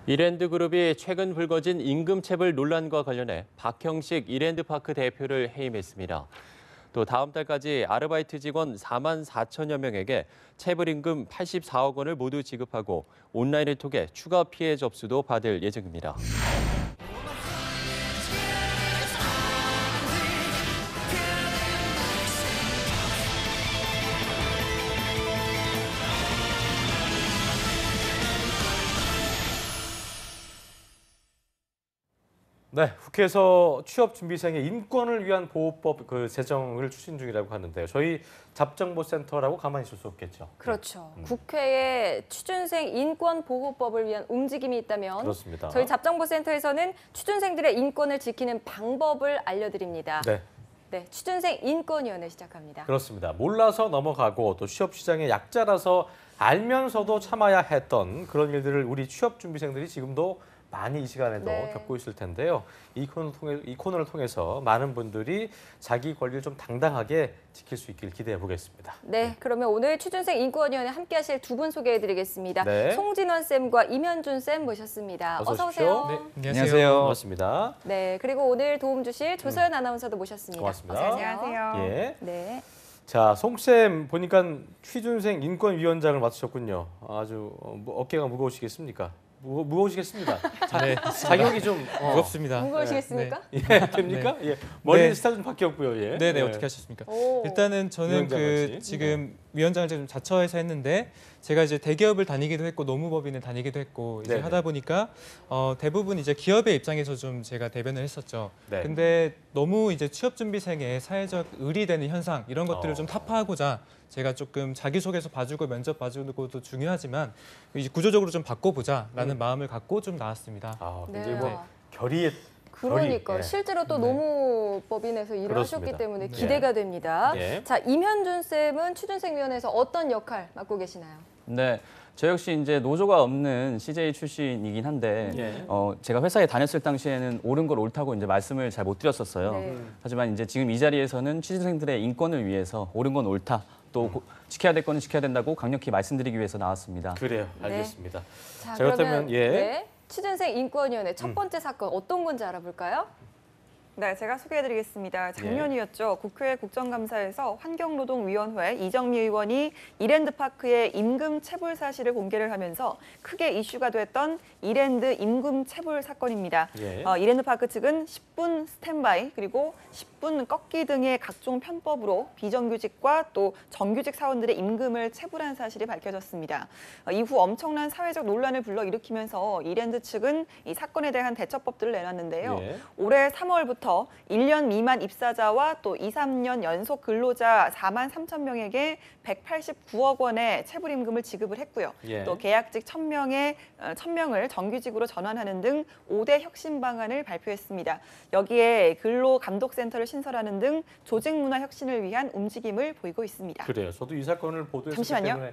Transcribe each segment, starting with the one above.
이랜드 그룹이 최근 불거진 임금체불 논란과 관련해 박형식 이랜드파크 대표를 해임했습니다. 또 다음 달까지 아르바이트 직원 4만 4천여 명에게 체불임금 84억 원을 모두 지급하고 온라인을 통해 추가 피해 접수도 받을 예정입니다. 네, 국회에서 취업준비생의 인권을 위한 보호법 제정을 추진 중이라고 하는데요. 저희 잡정보센터라고 가만히 있을 수 없겠죠. 그렇죠. 국회에 취준생 인권보호법을 위한 움직임이 있다면 그렇습니다. 저희 잡정보센터에서는 취준생들의 인권을 지키는 방법을 알려드립니다. 네, 취준생 인권위원회 시작합니다. 그렇습니다. 몰라서 넘어가고 또 취업시장의 약자라서 알면서도 참아야 했던 그런 일들을 우리 취업준비생들이 지금도 많이 이 시간에도 겪고 있을 텐데요. 이 코너를 통해서 많은 분들이 자기 권리를 좀 당당하게 지킬 수 있길 기대해 보겠습니다. 네, 그러면 오늘 취준생 인권위원회 함께 하실 두 분 소개해드리겠습니다. 네. 송진원 쌤과 임현준 쌤 모셨습니다. 어서 오십시오. 네. 안녕하세요. 반갑습니다. 네, 그리고 오늘 도움 주실 조서연 아나운서도 모셨습니다. 고맙습니다. 어서 오세요. 안녕하세요. 예. 네. 자, 송쌤 보니까 취준생 인권위원장을 맡으셨군요. 아주 어깨가 무거우시겠습니까? 무거우시겠습니다. 네, 자격이 좀 무겁습니다. 무거우시겠습니까? 예, 됩니까? 네. 예. 머리 네. 스타일 좀 바뀌었고요. 예. 네네, 어떻게 하셨습니까? 오. 일단은 저는 위원장같이. 지금 위원장을 좀 자처해서 했는데 제가 이제 대기업을 다니기도 했고 노무법인을 다니기도 했고 이제 네네. 하다 보니까 대부분 이제 기업의 입장에서 좀 제가 대변을 했었죠. 네. 근데 너무 이제 취업준비생의 사회적 의리되는 현상 이런 것들을 좀 타파하고자 제가 조금 자기소개서 봐주고 면접 봐주고도 중요하지만 이제 구조적으로 좀 바꿔보자라는 마음을 갖고 좀 나왔습니다. 아, 네. 굉장히 뭐 결의에 그러니까 예. 실제로 또 노무법인에서 일을 그렇습니다. 하셨기 때문에 네. 기대가 됩니다. 예. 자, 임현준 쌤은 취준생위원회에서 어떤 역할 맡고 계시나요? 네, 저 역시 이제 노조가 없는 CJ 출신이긴 한데 예. 제가 회사에 다녔을 당시에는 옳은 걸 옳다고 이제 말씀을 잘 못 드렸었어요. 네. 하지만 이제 지금 이 자리에서는 취준생들의 인권을 위해서 옳은 건 옳다, 또 지켜야 될 거는 지켜야 된다고 강력히 말씀드리기 위해서 나왔습니다. 그래요. 알겠습니다. 자, 자, 그렇다면 그러면 예. 네, 취준생 인권위원회 첫 번째 사건 어떤 건지 알아볼까요? 네, 제가 소개해드리겠습니다. 작년이었죠. 국회 국정감사에서 환경노동위원회 이정미 의원이 이랜드파크의 임금 체불 사실을 공개를 하면서 크게 이슈가 됐던 이랜드 임금 체불 사건입니다. 예. 이랜드파크 측은 10분 스탠바이 그리고 10분 꺾기 등의 각종 편법으로 비정규직과 또 정규직 사원들의 임금을 체불한 사실이 밝혀졌습니다. 이후 엄청난 사회적 논란을 불러일으키면서 이랜드 측은 이 사건에 대한 대처법들을 내놨는데요. 예. 올해 3월부터 1년 미만 입사자와 또 2, 3년 연속 근로자 4만 3천 명에게 189억 원의 체불임금을 지급을 했고요. 예. 또 계약직 1,000명을 정규직으로 전환하는 등 5대 혁신 방안을 발표했습니다. 여기에 근로감독센터를 신설하는 등 조직 문화 혁신을 위한 움직임을 보이고 있습니다. 그래요. 저도 이 사건을 보도했기 잠시만요. 때문에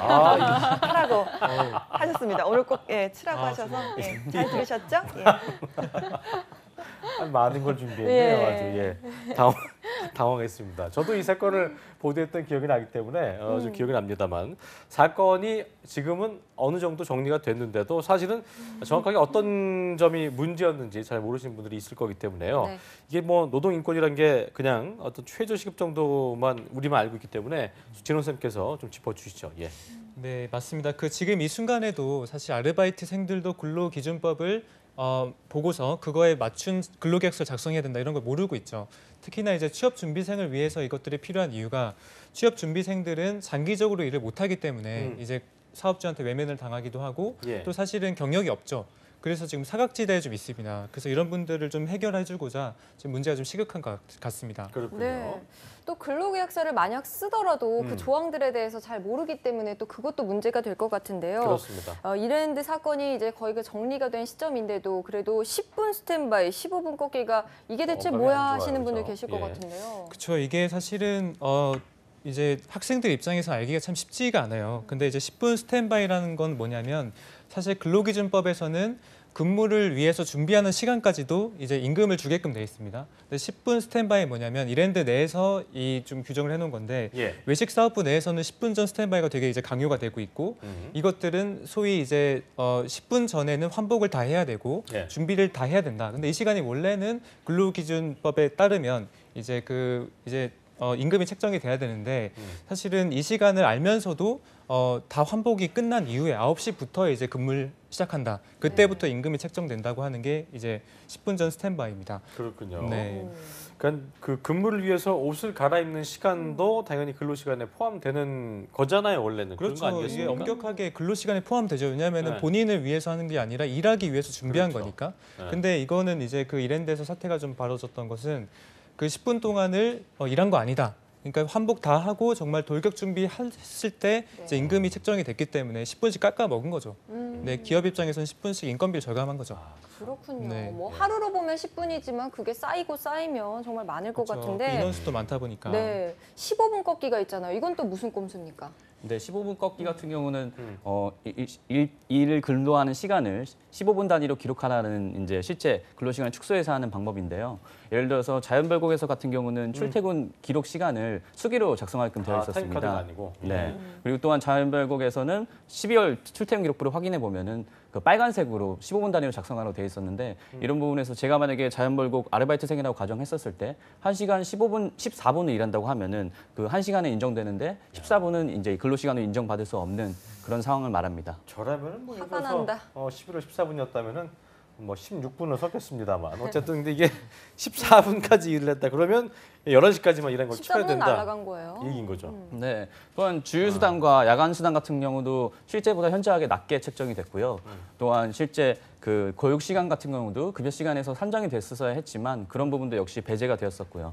아, 하라고 하셨습니다. 오늘 꼭 치라고 하셔서 잘 들으셨죠? 많은 걸 준비했네요. 예. 아주 당황했습니다. 저도 이 사건을 보도했던 기억이 나기 때문에 좀 기억이 납니다만 사건이 지금은 어느 정도 정리가 됐는데도 사실은 정확하게 어떤 점이 문제였는지 잘 모르시는 분들이 있을 거기 때문에요. 네. 이게 뭐 노동인권이란 게 그냥 어떤 최저시급 정도만 우리만 알고 있기 때문에 진원 쌤께서 좀 짚어주시죠. 예. 네, 맞습니다. 지금 이 순간에도 사실 아르바이트생들도 근로기준법을 보고서 그거에 맞춘 근로계약서를 작성해야 된다 이런 걸 모르고 있죠. 특히나 이제 취업준비생을 위해서 이것들이 필요한 이유가 취업준비생들은 장기적으로 일을 못하기 때문에 이제 사업주한테 외면을 당하기도 하고 예. 또 사실은 경력이 없죠. 그래서 지금 사각지대에 좀 있습니다. 그래서 이런 분들을 좀 해결해주고자 지금 문제가 좀 시급한 것 같습니다. 그렇군요. 네. 또 근로계약서를 만약 쓰더라도 그 조항들에 대해서 잘 모르기 때문에 또 그것도 문제가 될 것 같은데요. 그렇습니다. 이랜드 사건이 이제 거의 정리가 된 시점인데도 그래도 10분 스탠바이, 15분 꺾기가 이게 대체 어감이 뭐야 안 좋아요, 하시는 분들 그죠? 계실 것 예. 같은데요. 그렇죠. 이게 사실은 이제 학생들 입장에서 알기가 참 쉽지가 않아요. 근데 이제 10분 스탠바이라는 건 뭐냐면 사실 근로기준법에서는 근무를 위해서 준비하는 시간까지도 이제 임금을 주게끔 돼 있습니다. 근데 10분 스탠바이 뭐냐면 이랜드 내에서 이 좀 규정을 해놓은 건데 예. 외식 사업부 내에서는 10분 전 스탠바이가 되게 이제 강요가 되고 있고 이것들은 소위 이제 10분 전에는 환복을 다 해야 되고 예. 준비를 다 해야 된다. 근데 이 시간이 원래는 근로기준법에 따르면 이제 임금이 책정이 돼야 되는데 사실은 이 시간을 알면서도 다 환복이 끝난 이후에 9시부터 이제 근무를 시작한다. 그때부터 임금이 책정된다고 하는 게 이제 10분 전 스탠바이입니다. 그렇군요. 네. 그러니까 그 근무를 위해서 옷을 갈아입는 시간도 당연히 근로 시간에 포함되는 거잖아요, 원래는. 그런 거 그렇죠. 이게 아니겠습니까? 엄격하게 근로 시간에 포함되죠. 왜냐하면 네. 본인을 위해서 하는 게 아니라 일하기 위해서 준비한 그렇죠. 거니까. 네. 근데 이거는 이제 그 이랜드에서 사태가 좀 벌어졌던 것은 그 10분 동안을 일한 거 아니다. 그러니까 환복 다 하고 정말 돌격 준비했을 때 이제 임금이 책정이 됐기 때문에 10분씩 깎아 먹은 거죠. 네, 기업 입장에서는 10분씩 인건비를 절감한 거죠. 그렇군요. 네. 뭐 하루로 보면 10분이지만 그게 쌓이면 정말 많을 것 그렇죠. 같은데. 인원수도 많다 보니까. 네, 15분 꺾기가 있잖아요. 이건 또 무슨 꼼수입니까? 네, 15분 꺾기 같은 경우는 일을 근로하는 시간을 15분 단위로 기록하라는 이제 실제 근로 시간을 축소해서 하는 방법인데요. 예를 들어서 자연별곡에서 같은 경우는 출퇴근 기록 시간을 수기로 작성하게끔 되어 있었습니다. 타임카드가 아니고. 네. 그리고 또한 자연별곡에서는 12월 출퇴근 기록부를 확인해 보면은 그 빨간색으로 15분 단위로 작성하라고 되어 있었는데 이런 부분에서 제가 만약에 자연별곡 아르바이트생이라고 가정했었을 때 1시간 14분을 일한다고 하면은 그 1시간에 인정되는데 14분은 이제 근로 시간을 인정받을 수 없는 그런 상황을 말합니다. 저라면은 뭐 화가 예를 들어서 난다. 11월 14분이었다면은 뭐 16분을 썼겠습니다만 어쨌든 근데 이게 14분까지 일을 했다 그러면 11시까지만 일한 걸 쳐야 14분은 된다. 날아간 거예요. 이 얘기인 거죠. 네. 또한 주휴수당과 야간수당 같은 경우도 실제보다 현저하게 낮게 책정이 됐고요. 또한 실제 그 교육시간 같은 경우도 급여 시간에서 산정이 됐었어야 했지만 그런 부분도 역시 배제가 되었었고요.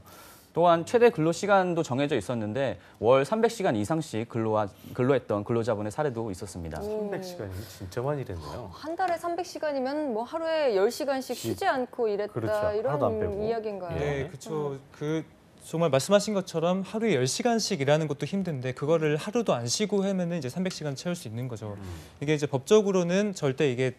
또한 최대 근로시간도 정해져 있었는데 월 300시간 이상씩 근로했던 근로자분의 사례도 있었습니다. 300시간이면 진짜 많이 일했네요. 한 달에 300시간이면 뭐 하루에 10시간씩 쉬지 않고 일했다 그렇죠. 하나도 안 빼고. 이런 이야기인가요? 네, 그렇죠. 그 정말 말씀하신 것처럼 하루에 10시간씩 일하는 것도 힘든데 그거를 하루도 안 쉬고 하면은 이제 300시간 채울 수 있는 거죠. 이게 이제 법적으로는 절대 이게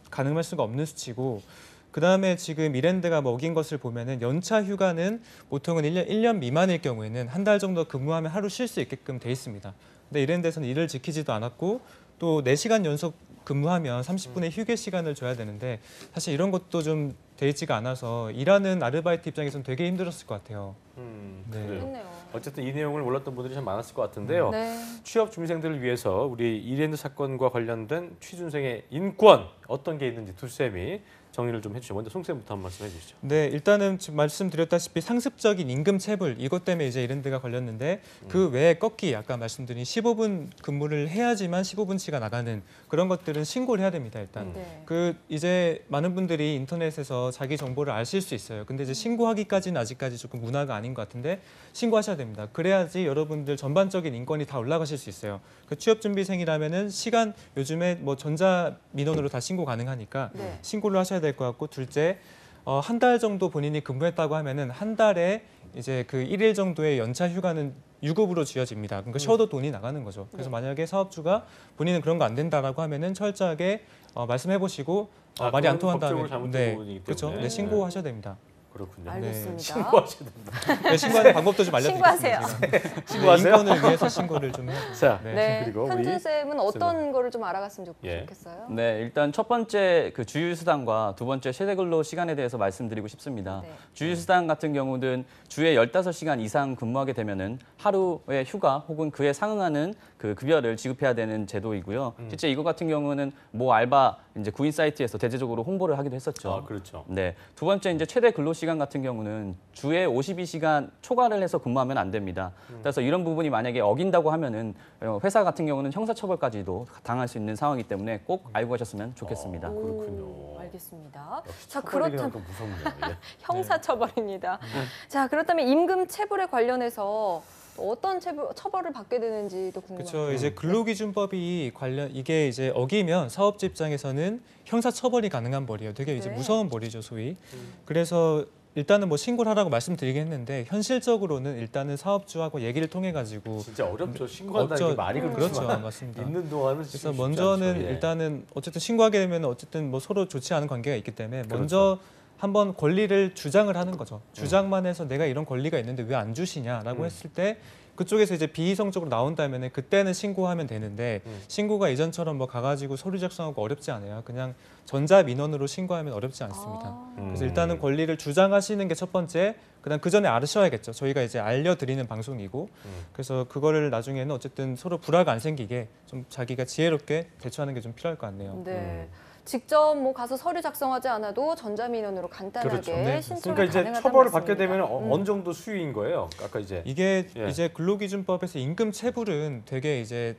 가능할 수가 없는 수치고 그다음에 지금 이랜드가 먹인 것을 보면은 연차 휴가는 보통은 1년 미만일 경우에는 한 달 정도 근무하면 하루 쉴 수 있게끔 돼 있습니다. 근데 이랜드에서는 이를 지키지도 않았고 또 4시간 연속 근무하면 30분의 휴게 시간을 줘야 되는데 사실 이런 것도 좀 돼 있지가 않아서 일하는 아르바이트 입장에서는 되게 힘들었을 것 같아요. 네. 그래요. 그렇네요. 어쨌든 이 내용을 몰랐던 분들이 참 많았을 것 같은데요. 네. 취업 준비생들을 위해서 우리 이랜드 사건과 관련된 취준생의 인권 어떤 게 있는지 두 쌤이 정리를 좀 해주시죠. 먼저 송 쌤부터 한 말씀 해주시죠. 네, 일단은 지금 말씀드렸다시피 상습적인 임금 체불 이것 때문에 이제 이랜드가 걸렸는데 그 외에 꺾기 아까 말씀드린 15분 근무를 해야지만 15분치가 나가는 그런 것들은 신고를 해야 됩니다. 일단 네. 그 이제 많은 분들이 인터넷에서 자기 정보를 아실 수 있어요. 근데 이제 신고하기까지는 아직까지 조금 문화가 아닌 것 같은데 신고하셔야 됩니다. 그래야지 여러분들 전반적인 인권이 다 올라가실 수 있어요. 그 취업 준비생이라면은 시간 요즘에 뭐 전자 민원으로 다 신고 가능하니까 네. 신고를 하셔야 될 것 같고 둘째 한 달 정도 본인이 근무했다고 하면은 한 달에 이제 그 1일 정도의 연차 휴가는 유급으로 쥐어집니다. 그러니까 쉬어도 돈이 나가는 거죠. 그래서 만약에 사업주가 본인은 그런 거 안 된다라고 하면은 철저하게 말씀해 보시고 말이 안 그건 통한다면 법적으로 잘못된 부분이기 그렇죠. 때문에. 네, 신고하셔야 됩니다. 그렇군요. 알겠습니다. 신고하셔야 됩니다. 네, 신고하는 방법도 좀 알려드리겠습니다. 신고하세요. 제가. 신고하세요? 네, 인권을 위해서 신고를 좀 해야 자, 네. 그리고 우리 현준 쌤은 어떤 거를 좀 알아갔으면 예. 좋겠어요? 네, 일단 첫 번째 그 주휴수당과 두 번째 최대 근로 시간에 대해서 말씀드리고 싶습니다. 네. 주휴수당 같은 경우는 주에 15시간 이상 근무하게 되면은 하루의 휴가 혹은 그에 상응하는 그 급여를 지급해야 되는 제도이고요. 실제 이거 같은 경우는 모 알바 이제 구인 사이트에서 대대적으로 홍보를 하기도 했었죠. 아, 그렇죠. 네. 두 번째 이제 최대 근로 시간 같은 경우는 주에 52시간 초과를 해서 근무하면 안 됩니다. 그래서 이런 부분이 만약에 어긴다고 하면은 회사 같은 경우는 형사처벌까지도 당할 수 있는 상황이기 때문에 꼭 알고 가셨으면 좋겠습니다. 그렇군요. 오, 알겠습니다. 역시 자, 처벌이라는 그렇다면 건 무섭네요. 예. 형사처벌입니다. 자, 그렇다면 임금 체불에 관련해서 어떤 처벌을 받게 되는지도 궁금합니다. 그렇죠. 이제 근로기준법이 이게 이제 어기면 사업자 입장에서는 형사처벌이 가능한 벌이에요. 되게 이제 네. 무서운 벌이죠, 소위. 그래서 일단은 뭐 신고를 하라고 말씀드리긴 했는데 현실적으로는 일단은 사업주하고 얘기를 통해 가지고 진짜 어렵죠. 신고한다는 게 말이 그렇죠, 그렇지만 맞습니다. 있는 동안은 그래서 쉽지 먼저는 않죠. 예. 일단은 어쨌든 신고하게 되면 어쨌든 뭐 서로 좋지 않은 관계가 있기 때문에 그렇죠. 먼저 한번 권리를 주장을 하는 거죠. 주장만 해서 내가 이런 권리가 있는데 왜 안 주시냐라고 했을 때 그쪽에서 이제 비이성적으로 나온다면은 그때는 신고하면 되는데 신고가 이전처럼 뭐 가가지고 서류 작성하고 어렵지 않아요. 그냥 전자민원으로 신고하면 어렵지 않습니다. 그래서 일단은 권리를 주장하시는 게 첫 번째. 그다음 그 전에 알으셔야겠죠. 저희가 이제 알려드리는 방송이고 그래서 그거를 나중에는 어쨌든 서로 불화가 안 생기게 좀 자기가 지혜롭게 대처하는 게 좀 필요할 것 같네요. 네. 직접 뭐 가서 서류 작성하지 않아도 전자민원으로 간단하게 그렇죠. 네. 신청이 그러니까 이제 가능하다는 처벌을 받게 말씀입니다. 되면 어느 정도 수위인 거예요? 아까 이제 이게 예. 이제 근로기준법에서 임금 체불은 되게 이제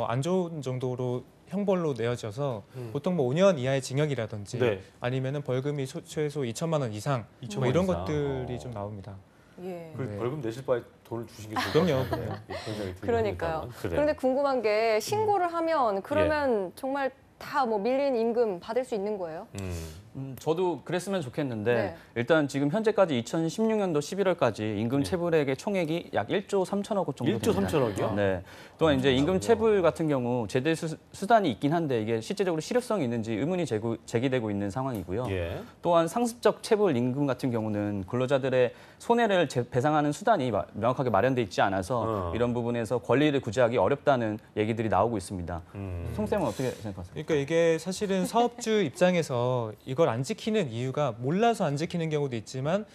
안 좋은 정도로 형벌로 내어져서 보통 뭐 5년 이하의 징역이라든지 네. 아니면은 벌금이 최소 2천만 원 이상 2천만 뭐 이런 이상. 것들이 좀 나옵니다. 예. 그 네. 벌금 내실 바에 돈을 주신 게 좋을 것 그럼요. 같은데. 그런 생각이 들긴 그러니까요. 합니다만. 그래요. 그런데 궁금한 게 신고를 하면 그러면 정말 다 뭐 밀린 임금 받을 수 있는 거예요? 저도 그랬으면 좋겠는데 네. 일단 지금 현재까지 2016년도 11월까지 임금 체불액의 총액이 약 1조 3천억 원 정도 1조 됩니다. 3천억이요? 네. 또한 이제 임금 체불 같은 경우 제대 수단이 있긴 한데 이게 실제적으로 실효성이 있는지 의문이 제기되고 있는 상황이고요. 예. 또한 상습적 체불 임금 같은 경우는 근로자들의 손해를 배상하는 수단이 명확하게 마련돼 있지 않아서 이런 부분에서 권리를 구제하기 어렵다는 얘기들이 나오고 있습니다. 송 쌤은 어떻게 생각하세요? 그러니까 이게 사실은 사업주 입장에서 이걸 안 지키는 이유가 몰라서 안 지키는 경우도 있지만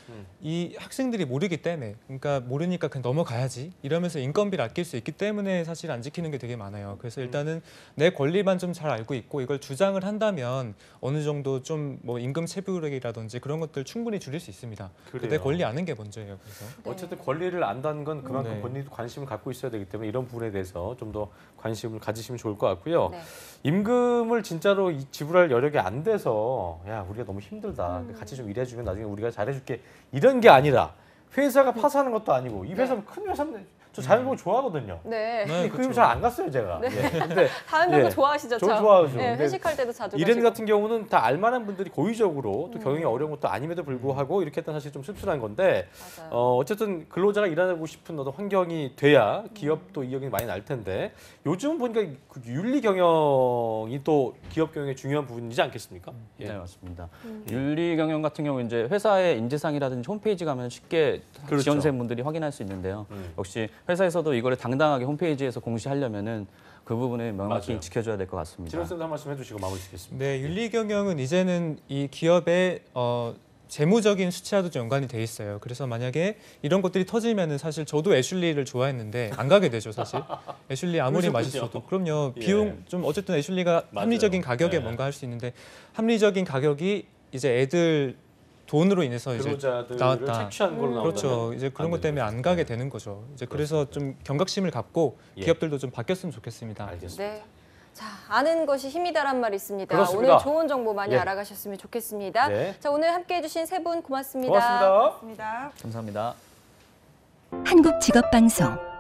이 학생들이 모르기 때문에 그러니까 모르니까 그냥 넘어가야지 이러면서 인건비를 아낄 수 있기 때문에 사실 안 지키는 게 되게 많아요. 그래서 일단은 내 권리만 좀 잘 알고 있고 이걸 주장을 한다면 어느 정도 좀 뭐 임금 체불액이라든지 그런 것들 충분히 줄일 수 있습니다. 그래요. 내 권리 아는 게 먼저예요. 그래서. 어쨌든 권리를 안다는 건 그만큼 네. 본인도 관심을 갖고 있어야 되기 때문에 이런 부분에 대해서 좀 더 관심을 가지시면 좋을 것 같고요. 네. 임금을 진짜로 지불할 여력이 안 돼서 야 우리가 너무 힘들다. 같이 좀 일해주면 나중에 우리가 잘해줄게. 이런 게 아니라 회사가 파산하는 것도 아니고 이 회사는 큰 회사인데 저 자연보험 좋아하거든요. 네. 네, 그 일 잘 안 갔어요 제가. 네. 예. 근데 다은병도 예. 좋아하시죠? 저 좋아하죠. 네, 근데 회식할 때도 자주 이랜드 가시고. 같은 경우는 다 알만한 분들이 고의적으로 또 경영이 어려운 것도 아님에도 불구하고 이렇게 했던 사실 좀 씁쓸한 건데 맞아요. 어쨌든 근로자가 일하고 싶은 어떤 환경이 돼야 기업도 이익이 많이 날 텐데 요즘 보니까 그 윤리 경영이 또 기업 경영의 중요한 부분이지 않겠습니까? 예. 네, 맞습니다. 윤리 경영 같은 경우 이제 회사의 인재상이라든지 홈페이지 가면 쉽게 그렇죠. 지원생분들이 확인할 수 있는데요. 역시 회사에서도 이거를 당당하게 홈페이지에서 공시하려면은 그 부분을 명확히 맞아요. 지켜줘야 될 것 같습니다. 진원쌤도 한 말씀 해주시고 마무리 짓겠습니다. 네, 윤리 경영은 이제는 이 기업의 재무적인 수치와도 좀 연관이 돼 있어요. 그래서 만약에 이런 것들이 터지면은 사실 저도 애슐리를 좋아했는데 안 가게 되죠, 사실. 애슐리 아무리 그러셨군요. 맛있어도. 그럼요. 예. 비용 좀 어쨌든 애슐리가 맞아요. 합리적인 가격에 네. 뭔가 할 수 있는데 합리적인 가격이 이제 애들 돈으로 인해서 이제 근로자들을 나왔다. 착취한 걸로 나온다면 그렇죠. 이제 그런 안 것 때문에 되는 안 가게 되는 거죠. 이제 그래서 좀 경각심을 갖고 예. 기업들도 좀 바뀌었으면 좋겠습니다. 알겠습니다. 네. 자, 아는 것이 힘이다란 말 있습니다. 그렇습니다. 오늘 좋은 정보 많이 예. 알아가셨으면 좋겠습니다. 네. 자, 오늘 함께해 주신 세 분 고맙습니다. 고맙습니다. 고맙습니다. 감사합니다. 한국직업방송